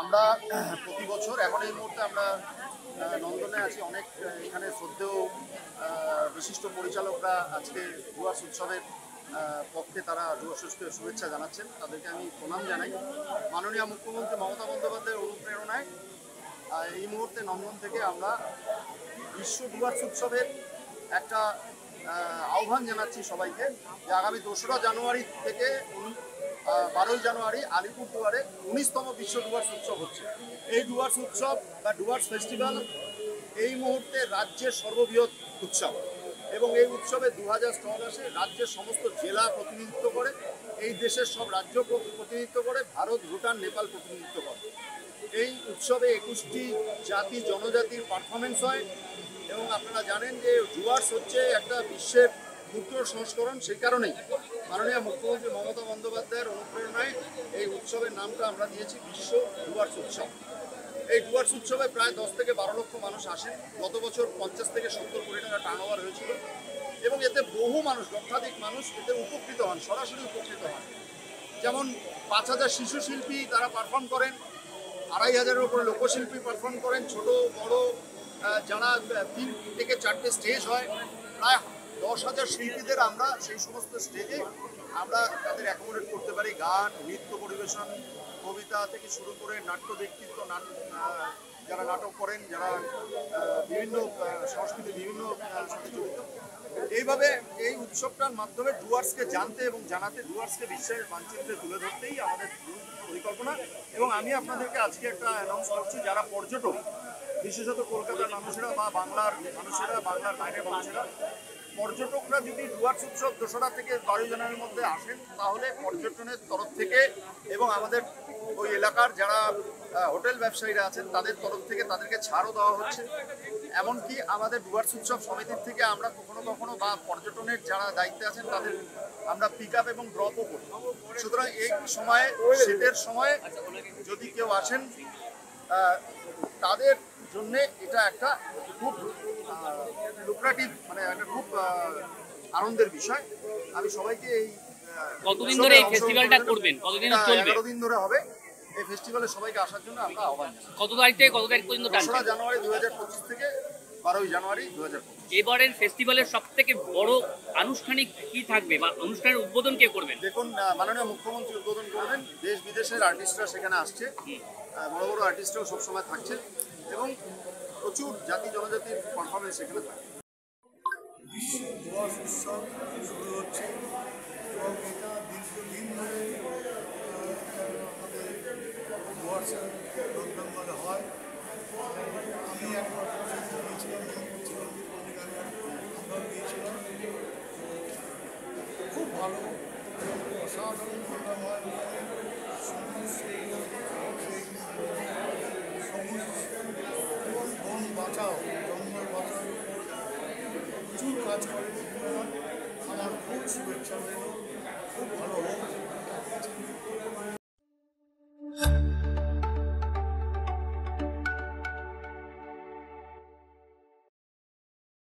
আমরা প্রতি বছর এখন এই মুহূর্তে আমরা নন্দনে আছি, অনেক এখানে শ্রদ্ধেয় বিশিষ্ট পরিচালকরা আজকে ডুয়ার্স উৎসবের পক্ষে তারা ডুয়ার্সকে শুভেচ্ছা জানাচ্ছেন, তাদেরকে আমি প্রণাম জানাই। মাননীয় মুখ্যমন্ত্রী মমতা বন্দ্যোপাধ্যায়ের অনুপ্রেরণায় এই মুহূর্তে নন্দন থেকে আমরা বিশ্ব ডুয়ার্স উৎসবের একটা আহ্বান জানাচ্ছি সবাইকে, যে আগামী 2রা জানুয়ারি থেকে 12ই জানুয়ারি আলিপুরদুয়ারে 19তম বিশ্ব ডুয়ার্স উৎসব হচ্ছে। এই ডুয়ার্স উৎসব বা ডুয়ার্স ফেস্টিভ্যাল এই মুহূর্তে রাজ্যের সর্ববৃহৎ উৎসব, এবং এই উৎসবে 2000 স্টল আসে। রাজ্যের সমস্ত জেলা প্রতিনিধিত্ব করে, এই দেশের সব রাজ্য প্রতিনিধিত্ব করে, ভারত, ভুটান, নেপাল প্রতিনিধিত্ব করে। এই উৎসবে 21টি জাতি জনজাতির পারফরমেন্স হয়, এবং আপনারা জানেন যে ডুয়ার্স হচ্ছে একটা বিশ্বের ক্ষুদ্র সংস্করণ। সেই কারণেই মাননীয় মুখ্যমন্ত্রী মমতা বন্দ্যোপাধ্যায়ের অনুপ্রেরণায় এই উৎসবের নামটা আমরা দিয়েছি বিশ্ব ডুয়ার্স উৎসব। এই ডুয়ার্স উৎসবে প্রায় 10 থেকে 12 লক্ষ মানুষ আসেন। গত বছর 50 থেকে 70 কোটি টাকা টার্নওভার হয়েছিল, এবং এতে বহু মানুষ, লক্ষাধিক মানুষ এতে উপকৃত হন, সরাসরি উপকৃত হন। যেমন 5000 শিশু শিল্পী তারা পারফর্ম করেন, 2500-এর উপরে লোকশিল্পী পারফর্ম করেন, ছোট বড় যারা 3 থেকে 4টে স্টেজ হয়, প্রায় 10,000 শিল্পীদের আমরা সেই সমস্ত স্টেজে আমরা তাদের অ্যাকোমোডেট করতে পারি। গান, নৃত্য পরিবেশন, কবিতা থেকে শুরু করে নাট্য ব্যক্তিত্ব, যারা নাটক করেন, যারা বিভিন্ন সংস্কৃতি বিভিন্ন সাথে জড়িত। এইভাবে এই উৎসবটার মাধ্যমে ডুয়ার্সকে জানতে এবং জানাতে, ডুয়ার্সকে বিশ্বের মানচিত্রে তুলে ধরতেই আমাদের পরিকল্পনা। এবং আমি আপনাদেরকে আজকে একটা অ্যানাউন্স করছি, যারা পর্যটক, বিশেষত কলকাতার মানুষেরা বা বাংলার মানুষেরা, বাংলার বাইরের মানুষেরা, পর্যটকরা যদি ডুয়ার্স উৎসব 2রা থেকে 12 জানুয়ারির মধ্যে আসেন, তাহলে পর্যটনের তরফ থেকে এবং আমাদের ওই এলাকার যারা হোটেল ব্যবসায়ীরা আছেন তাদের তরফ থেকে তাদেরকে ছাড়ও দেওয়া হচ্ছে। এমনকি আমাদের ডুয়ার্স উৎসব সমিতির থেকে আমরা কখনো কখনো বা পর্যটনের যারা দায়িত্বে আছেন তাদের আমরা পিক আপ এবং ড্রপও করি। সুতরাং এই সময়ে, শীতের সময়ে যদি কেউ আসেন, তাদের জন্য এটা একটা খুব লুক্রেটিভ, মানে একটা খুব আনন্দের বিষয়। আমি সবাইকে এই কতদিন ধরে এই ফেস্টিভ্যালটা করবেন, কতদিন চলবে? 11 দিন ধরে হবে এই ফেস্টিভ্যালে সবাইকে আসার জন্য আমরা আহ্বান জানাই। কত তারিখ থেকে কত তারিখ পর্যন্ত? 2রা জানুয়ারি 2025 থেকে 12ই জানুয়ারি 2025। এবারের ফেস্টিভ্যালের সবথেকে বড় আনুষ্ঠানিক কি থাকবে বা অনুষ্ঠানের উদ্বোধন কে করবেন? দেখুন, মাননীয় মুখ্যমন্ত্রী উদ্বোধন করবেন। দেশ বিদেশের আর্টিস্টরা সেখানে আসছে, বড় বড় আর্টিস্টরাও সবসময় থাকছে, এবং প্রচুর জাতি জনজাতির পারফরমেন্স সেখানে থাকে। বিশ্ব ডুয়ার্স উৎসব শুরু হচ্ছে, এবং এটা দীর্ঘদিন ধরে আমাদের ডুয়ার্সের বেঙ্গলে হয়। আমি একবার গিয়েছিলাম, আমরাও গিয়েছিলাম। খুব ভালো, অসাধারণ প্রোগ্রাম হয়। সবুজ এবং বন বাঁচাও, জঙ্গল বাঁচাও প্রচুর কাজ করে